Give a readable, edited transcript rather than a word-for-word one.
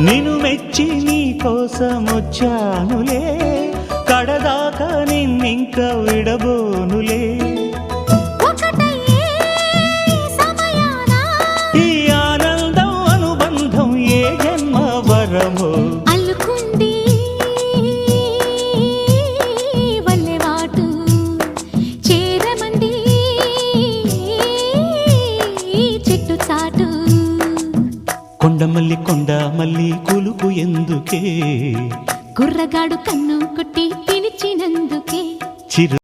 నిన్ను మెచ్చి నీ కోసం వచ్చానులే, కడదాకా నిన్నింక విడబోనులే. ఈ ఆనందం అనుబంధం ఏ జన్మ వరమో అల్లుకుంది వల్లెవాటు చేరమంది చెట్టు చాటు. కొండమల్లి కొండమల్లి కులుకు ఎందుకే, కుర్రగాడు కన్ను కొట్టి పిలిచినందుకే. చిరు